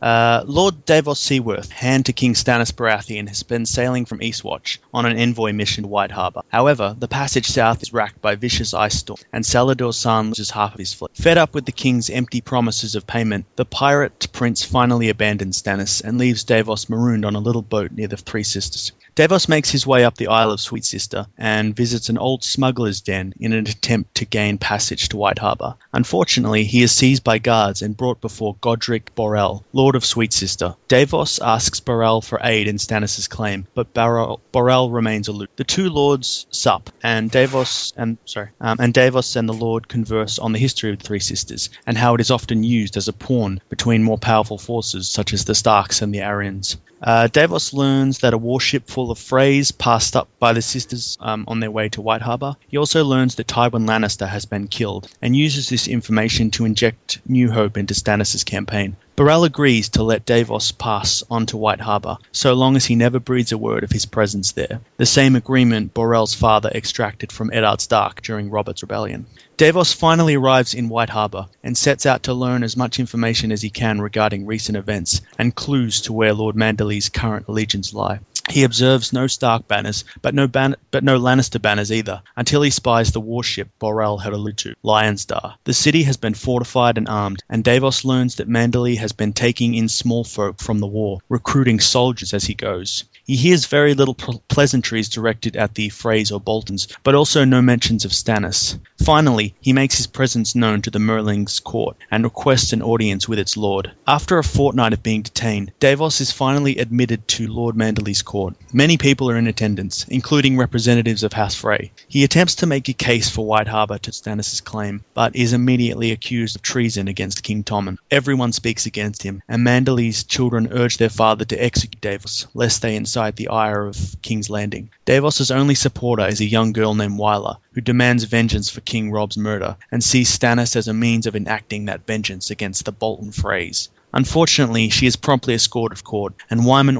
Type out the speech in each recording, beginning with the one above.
Lord Davos Seaworth, hand to King Stannis Baratheon, has been sailing from Eastwatch on an envoy mission to White Harbour. However, the passage south is racked by vicious ice storms, and Salador Saan loses half of his fleet. Fed up with the king's empty promises of payment, the pirate prince finally abandons Stannis and leaves Davos marooned on a little boat near the Three Sisters. Davos makes his way up the Isle of Sweet Sister and visits an old smuggler's den in an attempt to gain passage to White Harbour. Unfortunately, he is seized by guards and brought before Godric Borrell, Lord of Sweet Sister. Davos asks Borrell for aid in Stannis' claim, but Borrell remains aloof. The two lords sup, and Davos and the Lord converse on the history of the Three Sisters and how it is often used as a pawn between more powerful forces such as the Starks and the Aryans. Davos learns that a warship full of Freys passed up by the sisters on their way to White Harbour. He also learns that Tywin Lannister has been killed and uses this information to inject new hope into Stannis' campaign. Borrell agrees to let Davos pass on to White Harbour, so long as he never breathes a word of his presence there, the same agreement Borrell's father extracted from Eddard Stark during Robert's Rebellion. Davos finally arrives in White Harbour and sets out to learn as much information as he can regarding recent events and clues to where Lord Manderley's current allegiance lie. He observes no Stark banners, but no Lannister banners either, until he spies the warship Borrell had alluded to, Lionstar. The city has been fortified and armed, and Davos learns that Manderley has been taking in small folk from the war, recruiting soldiers as he goes. He hears very little pleasantries directed at the Freys or Boltons, but also no mentions of Stannis. Finally, he makes his presence known to the Merling's court and requests an audience with its lord. After a fortnight of being detained, Davos is finally admitted to Lord Manderley's court. Many people are in attendance, including representatives of House Frey. He attempts to make a case for White Harbour to Stannis' claim, but is immediately accused of treason against King Tommen. Everyone speaks against him, and Manderley's children urge their father to execute Davos, lest they incite the ire of King's Landing. Davos' only supporter is a young girl named Wyla, who demands vengeance for King Rob's murder, and sees Stannis as a means of enacting that vengeance against the Bolton Freys. Unfortunately, she is promptly escorted of court, and Wyman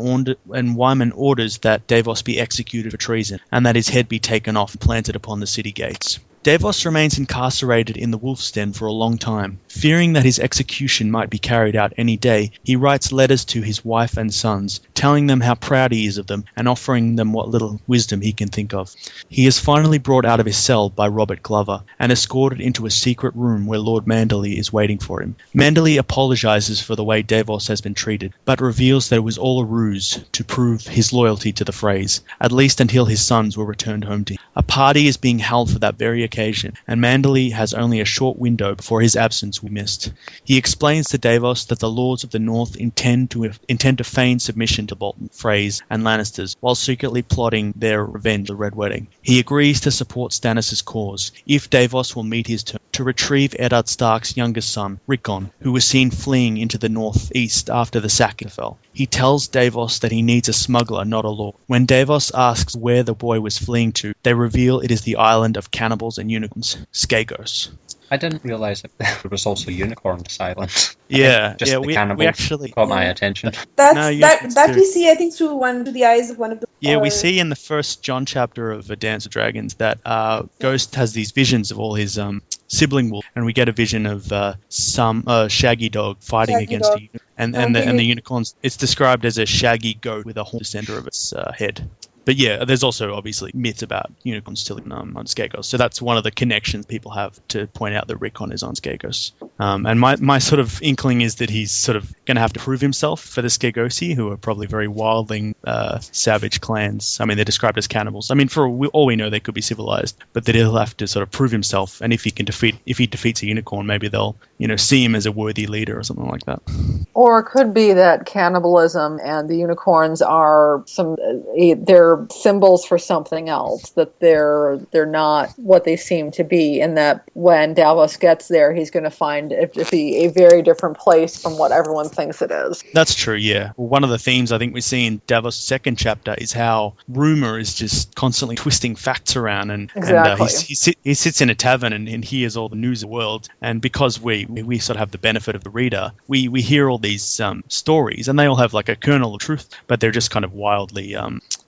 orders that Davos be executed for treason, and that his head be taken off and planted upon the city gates. Davos remains incarcerated in the Wolf's Den for a long time. Fearing that his execution might be carried out any day, he writes letters to his wife and sons, telling them how proud he is of them and offering them what little wisdom he can think of. He is finally brought out of his cell by Robert Glover and escorted into a secret room where Lord Manderley is waiting for him. Manderley apologizes for the way Davos has been treated, but reveals that it was all a ruse to prove his loyalty to the Freys, at least until his sons were returned home to him. A party is being held for that very occasion, and Manderley has only a short window before his absence will be missed. He explains to Davos that the Lords of the North intend to feign submission to Bolton, Freys, and Lannisters, while secretly plotting their revenge, the Red Wedding. He agrees to support Stannis' cause, if Davos will meet his term, to retrieve Eddard Stark's youngest son, Rickon, who was seen fleeing into the northeast after the sacking fell. He tells Davos that he needs a smuggler, not a lord. When Davos asks where the boy was fleeing to, they reveal it is the island of cannibals and unicorns, Skagos. I didn't realise that there was also unicorns island. Yeah, the cannibals we actually caught my attention. That we see, I think, through the eyes of one of the. Yeah, we see in the first John chapter of A Dance of Dragons that Ghost has these visions of all his sibling wolves, and we get a vision of some shaggy dog fighting against a unicorn, and the unicorns. It's described as a shaggy goat with a horn in the center of its head. But yeah, there's also obviously myths about unicorns still on Skagos. So that's one of the connections people have to point out that Rickon is on Skagos. And my sort of inkling is that he's sort of going to have to prove himself for the Skagosi, who are probably very wildling, savage clans. I mean, they're described as cannibals. I mean, for all we know, they could be civilized, but that he'll have to sort of prove himself. And if he defeats a unicorn, maybe they'll, see him as a worthy leader or something like that. Or it could be that cannibalism and the unicorns are they're symbols for something else, that they're not what they seem to be, and that when Davos gets there, he's going to find it to be a very different place from what everyone thinks it is. That's true, yeah. Well, one of the themes I think we see in Davos' second chapter is how rumor is just constantly twisting facts around, and he sits in a tavern and hears all the news of the world, and because we sort of have the benefit of the reader, we hear all these stories, and they all have like a kernel of truth, but they're just kind of wildly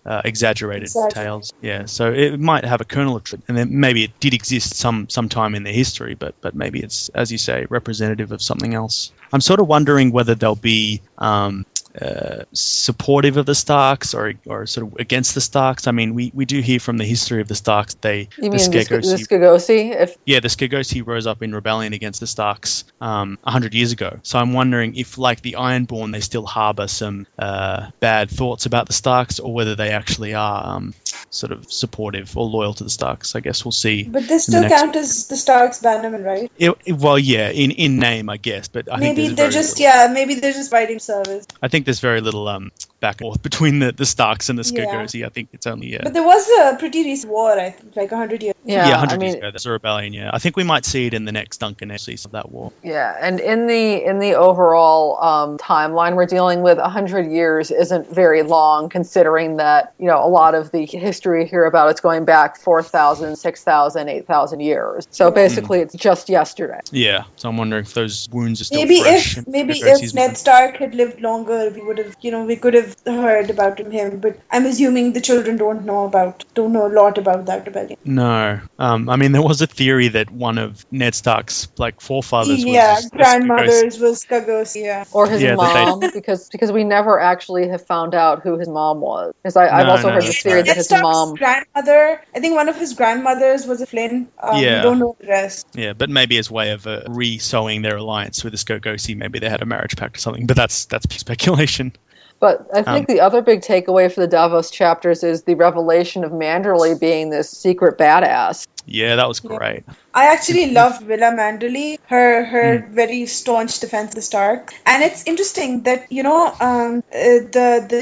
exaggerated exaggerated Exactly. tales. Yeah, so it might have a kernel of truth, and then maybe it did exist sometime in their history, but maybe it's, as you say, representative of something else. I'm sort of wondering whether they'll be supportive of the Starks or sort of against the Starks. I mean, we do hear from the history of the Starks. You mean the Skagosi? The Skagos rose up in rebellion against the Starks 100 years ago. So I'm wondering if, like the Ironborn, they still harbour some bad thoughts about the Starks, or whether they actually are sort of supportive or loyal to the Starks. I guess we'll see. But they still count as the Starks bannermen, right? Well, yeah, in name, I guess. But I think maybe they're just fighting service. I think there's very little back and forth between the Starks and the Skagosi. I think it's only But there was a pretty recent war, I think, like 100 years. Yeah, 100 years ago. There's a rebellion. Yeah, I think we might see it in the next Duncan season of that war. Yeah, and in the overall timeline we're dealing with, 100 years isn't very long, considering that a lot of the history here about it's going back 4,000, 6,000, 8,000 years. So basically, it's just yesterday. Yeah, so I'm wondering if those wounds are still fresh. If Ned Stark had lived longer, we would have, we could have heard about him. But I'm assuming the children don't know a lot about that rebellion. No, I mean there was a theory that one of Ned Stark's forefathers grandmothers was Skagos, or his mom, because we never actually have found out who his mom was. Because I've also heard the theory that his mom, grandmother, I think one of his grandmothers was a Flynn. We don't know the rest. Yeah, but maybe as way of re-sowing their alliance with the Skagosi, maybe they had a marriage pact or something. But that's speculation. But I think the other big takeaway for the Davos chapters is the revelation of Manderley being this secret badass. Yeah, that was great. I actually loved Villa Manderley, her very staunch defense of the Stark. And it's interesting that, the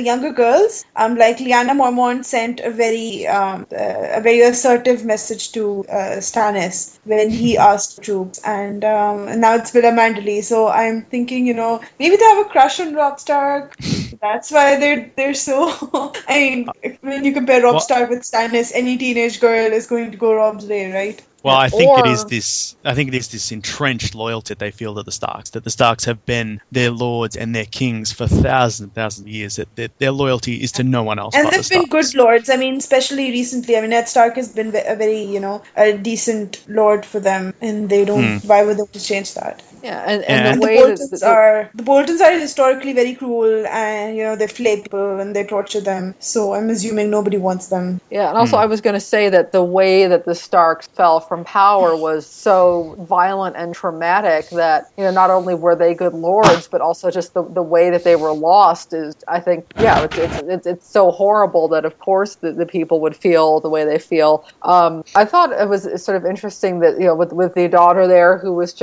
younger girls, like Lyanna Mormont sent a very assertive message to Stannis when he asked for troops. And now it's Villa Manderley. So I'm thinking, maybe they have a crush on Robb Stark. That's why they're so... I mean, when you compare Robb Stark with Stannis, any teenage girl is going to go Robb's way, right? Well, I think it is this entrenched loyalty that they feel to the Starks, that the Starks have been their lords and their kings for thousands and thousands of years, that their loyalty is to no one else and but the they've been Starks. good lords. I mean, especially recently. I mean, Ned Stark has been a very, a decent lord for them, and they don't... Why would they change that? Yeah, and the way the Boltons are historically very cruel, and they flay people and they torture them. So I'm assuming nobody wants them. Yeah, and also I was going to say that the way that the Starks fell from power was so violent and traumatic that not only were they good lords, but also just the way that they were lost is, I think, it's so horrible that of course the people would feel the way they feel. I thought it was sort of interesting that with the daughter there who was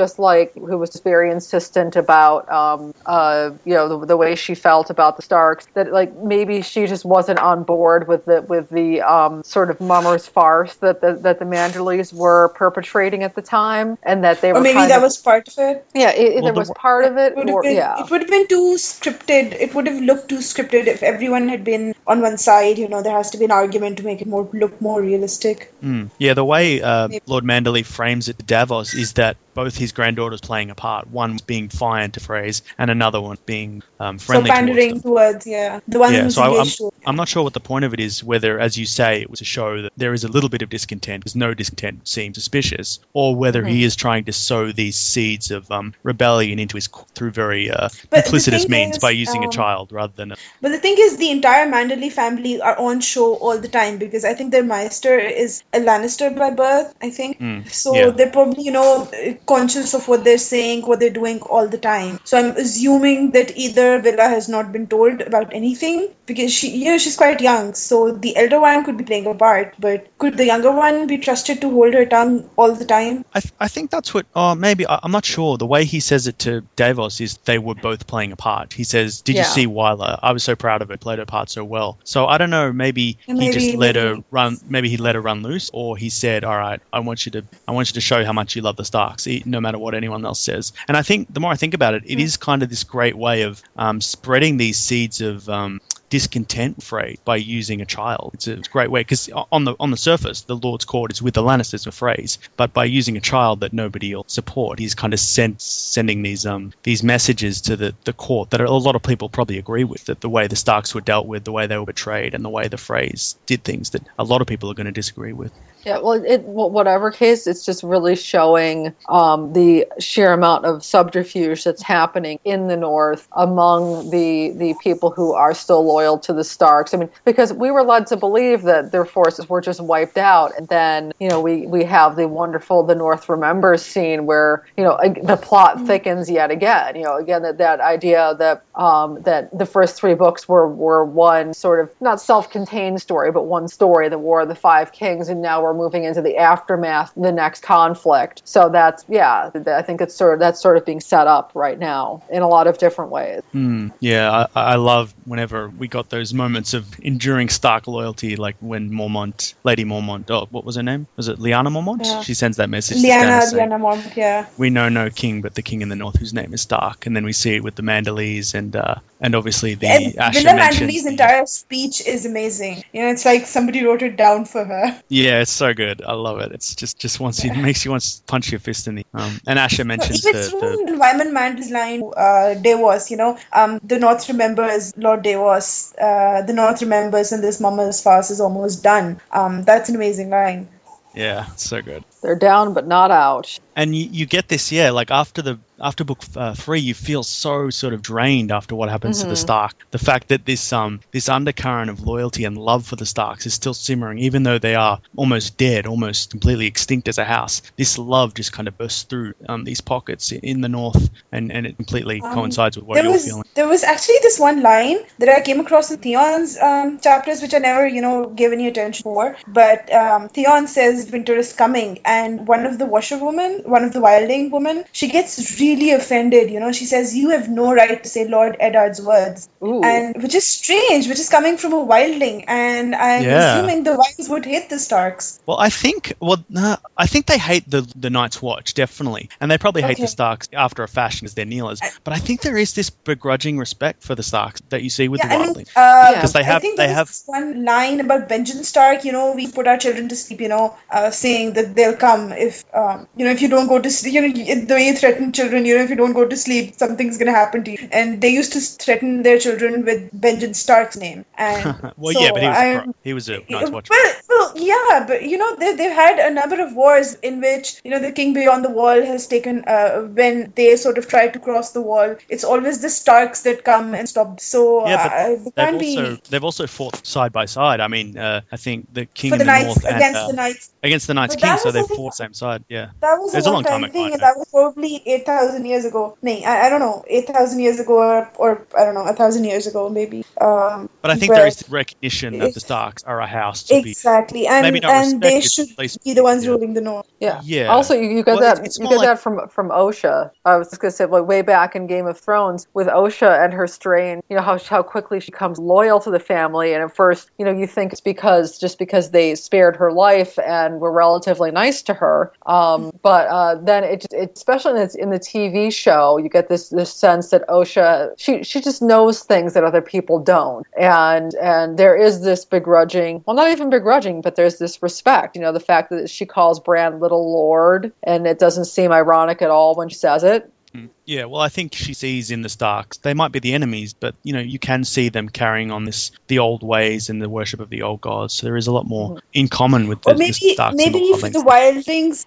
very insistent about the way she felt about the Starks, that maybe she just wasn't on board with the sort of mummers farce that the Manderleys were perpetrating at the time, and that they were that was part of it. Yeah, there was part of it. It would have been too scripted. It would have looked too scripted if everyone had been on one side. There has to be an argument to make it look more realistic. Yeah, the way Lord Manderley frames it to Davos is that both his granddaughters playing a part, one being fine to phrase, and another one being friendly towards the one who's engaged to it. I'm not sure what the point of it is, whether, as you say, it was to show that there is a little bit of discontent, because no discontent seems suspicious, or whether he is trying to sow these seeds of rebellion into through very implicitous means by using a child rather than But the thing is, the entire Manderley family are on show all the time, because I think their Maester is a Lannister by birth, I think. They're probably, conscious of what they're saying, what they're doing all the time. So I'm assuming that either Villa has not been told about anything, because she's quite young, so the elder one could be playing a part, but could the younger one be trusted to hold her tongue all the time? I think that's what, maybe, I'm not sure. The way he says it to Davos is they were both playing a part. He says, did you see Wyla? I was so proud of her, played her part so well. So I don't know, maybe he just let her run, maybe he let her run loose, or he said, all right, I want you to show how much you love the Starks, no matter what anyone else says. And I think the more I think about it, it is kind of this great way of spreading these seeds of discontent Frey by using a child. It's a great way, because on the surface, the Lord's Court is with the Lannisters and Freys, but by using a child that nobody will support, he's kind of sending these messages to the court that a lot of people probably agree with, that the way the Starks were dealt with, the way they were betrayed, and the way the Freys did things, that a lot of people are going to disagree with. Yeah, well, whatever case, it's just really showing the sheer amount of subterfuge that's happening in the North among the people who are still loyal to the Starks. I mean, because we were led to believe that their forces were just wiped out, and then we have the wonderful "The North Remembers" scene where the plot thickens yet again. Again that idea that that the first 3 books were one sort of not self-contained story, but one story, the War of the Five Kings, and now we're moving into the aftermath, the next conflict. So I think that's sort of being set up right now in a lot of different ways. Yeah, I love whenever we got those moments of enduring Stark loyalty, like when Lady Mormont, what was her name? Was it Lyanna Mormont? Yeah. She sends that message to Stannis saying, Lyanna Mormont, yeah. We know no king but the king in the North whose name is Stark. And then we see it with the Mandalese and obviously the Asher Villa Mandalese' entire speech is amazing. It's like somebody wrote it down for her. Yeah, it's so good. I love it. It's just it makes you want to punch your fist in the and Asher mentions the Wyman Mandel's line, Davos, the North remembers Lord Davos, the North remembers, and this mama's fast is almost done. That's an amazing line. Yeah, so good. They're down but not out. And you get this, like after book 3, you feel so sort of drained after what happens to the Stark. The fact that this undercurrent of loyalty and love for the Starks is still simmering, even though they are almost dead, almost completely extinct as a house. This love just kind of bursts through these pockets in the North, and it completely coincides with what you're feeling. There was actually this one line that I came across in Theon's chapters, which I never, gave any attention for. But Theon says winter is coming, and one of the wildling women, she gets really offended. She says, "You have no right to say Lord Eddard's words." Ooh. And which is strange, which is coming from a wildling, and I'm assuming the Wilds would hate the Starks. Well, I think they hate the Night's Watch, definitely, and they probably hate the Starks after a fashion as their kneelers. But I think there is this begrudging respect for the Starks that you see with the wildlings, because they have one line about Benjen Stark. We put our children to sleep. Saying that they'll come if you don't go to sleep. The way you threaten children, if you don't go to sleep, something's going to happen to you. And they used to threaten their children with Benjen Stark's name. And but he was a Night's Watch. Well, yeah, but they've had a number of wars in which the King Beyond the Wall has taken when they sort of try to cross the wall. It's always the Starks that come and stop. So they've also fought side by side. I mean, I think the King for in the Knights, North against the Knights King, so they fought same side. Yeah, that was a long time thing, and that was probably 8,000 years ago. I don't know, 8,000 years ago, or I don't know, 1,000 years ago, maybe. But I think there is recognition that the Starks are a house to exactly, and they should be the ones ruling the North. Yeah. Also, you got that from Osha. I was just gonna say, way back in Game of Thrones with Osha and her strain. How quickly she becomes loyal to the family, and at first, you think it's because they spared her life and were relatively nice to her. But then it especially in the TV show, you get this sense that Osha, she just knows things that other people don't, and there is this begrudging, well, not even begrudging, but there's this respect. The fact that she calls Bran Little Lord, and it doesn't seem ironic at all when she says it. Yeah, well, I think she sees in the Starks, they might be the enemies, but, you can see them carrying on the old ways and the worship of the old gods. So there is a lot more in common with the Starks. Maybe for the wildlings,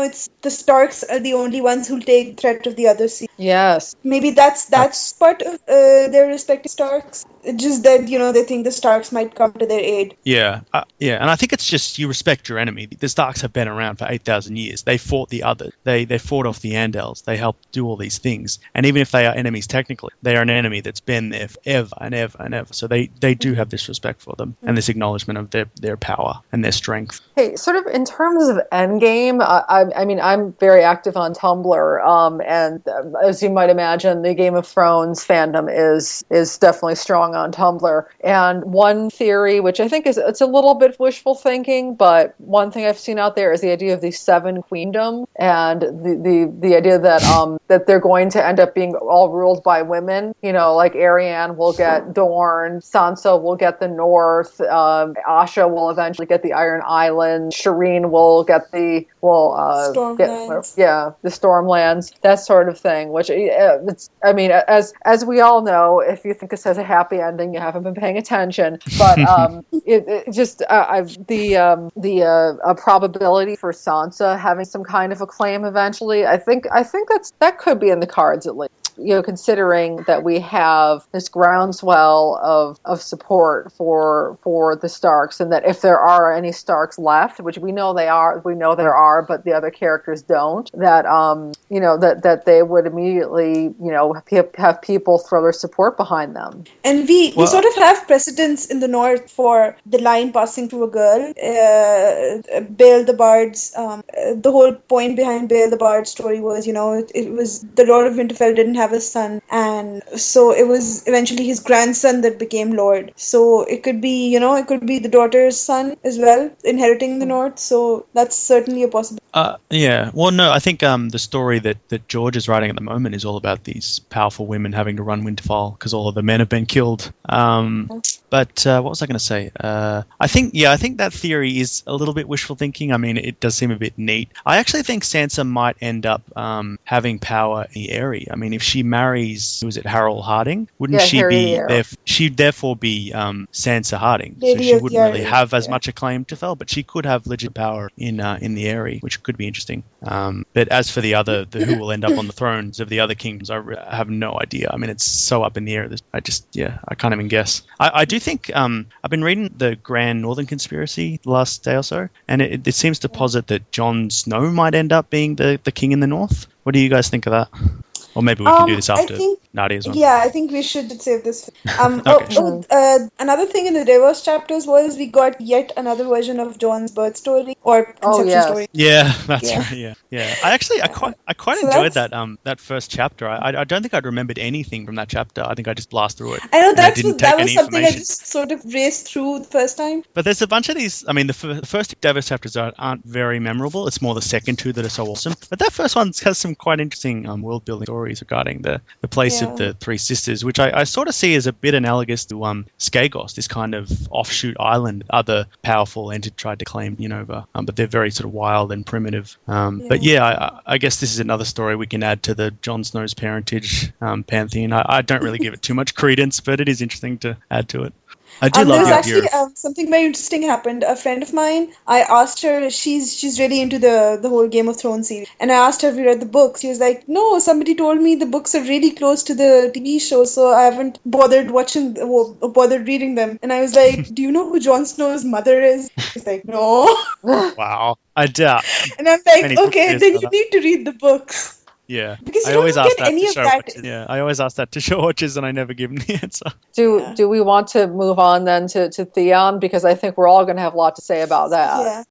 it's the Starks are the only ones who'll take threat of the other sea. Yes. Maybe that's part of their respective Starks. It's just that, they think the Starks might come to their aid. Yeah, and I think it's just you respect your enemy. The Starks have been around for 8,000 years. They fought the others. They fought off the Andals. They helped do all these things. And even if they are enemies technically, they are an enemy that's been there forever and ever and ever. So they do have this respect for them and this acknowledgement of their power and their strength. Hey, sort of in terms of endgame, I'm very active on Tumblr, and as you might imagine, the Game of Thrones fandom is definitely strong on Tumblr. And one theory, which I think it's a little bit wishful thinking, but one thing I've seen out there is the idea of the Seven Queendom, and the idea that that they're going to end up being all ruled by women. Like Ariane will get Dorne, Sansa will get the North, Asha will eventually get the Iron Island, Shireen will get the Stormlands. the Stormlands, that sort of thing. Which as we all know, if you think this has a happy ending, you haven't been paying attention. But the probability for Sansa having some kind of a claim eventually, I think that could be in the cards at least. Considering that we have this groundswell of support for the Starks, and that if there are any Starks left, which we know there are, but the other characters don't, that they would immediately have people throw their support behind them. And we sort of have precedents in the North for the line passing to a girl. Bale the Bard's the whole point behind Bale the Bard's story was, it was the Lord of Winterfell didn't have a son, and so it was eventually his grandson that became Lord. So it could be, the daughter's son as well, inheriting the North. So that's certainly a possibility. Yeah. Well, no, I think the story that George is writing at the moment is all about these powerful women having to run Winterfell because all of the men have been killed. But what was I going to say? I think that theory is a little bit wishful thinking. I mean, it does seem a bit neat. I actually think Sansa might end up having power in the Eyrie. I mean, if she marries, was it Harold Harding? Wouldn't she be there? She'd therefore be Sansa Harding, so she wouldn't really have as much a claim to Fell, but she could have legit power in the Eyrie, which could be interesting. But as for who will end up on the thrones of the other kingdoms, I have no idea. I mean, it's so up in the air. I can't even guess. I do think I've been reading the Grand Northern Conspiracy the last day or so, and it seems to posit that Jon Snow might end up being the king in the North. What do you guys think of that? Or maybe we can do this after Nadia as well. Yeah, I think we should save this. Okay. Another thing in the Davos chapters was we got yet another version of Jon's birth story or conception story. Yeah, that's right. Yeah. I quite enjoyed that first chapter. I don't think I'd remembered anything from that chapter. I think I just blasted through it. I know that was something I just sort of raced through the first time. But there's a bunch of these. I mean, the first two Davos chapters aren't very memorable. It's more the second two that are so awesome. But that first one has some quite interesting world building stories regarding the place of the Three Sisters, which I sort of see as a bit analogous to Skagos, this kind of offshoot island other powerful entity tried to claim over, but they're very sort of wild and primitive. But I guess this is another story we can add to the Jon Snow's parentage pantheon. I don't really give it too much credence, but it is interesting to add to it. I do love the idea. There's actually something very interesting happened. A friend of mine, I asked her, she's really into the whole Game of Thrones series, and I asked her if you read the books. She was like, no, somebody told me the books are really close to the TV show, so I haven't bothered reading them. And I was like, do you know who Jon Snow's mother is? She's like, no. Wow, I doubt. And I'm like, okay, then you need to read the books. Yeah, because I always ask that to show watches. Yeah, I always ask that to show watches, and I never give them the answer. Do we want to move on then to Theon, because I think we're all going to have a lot to say about that.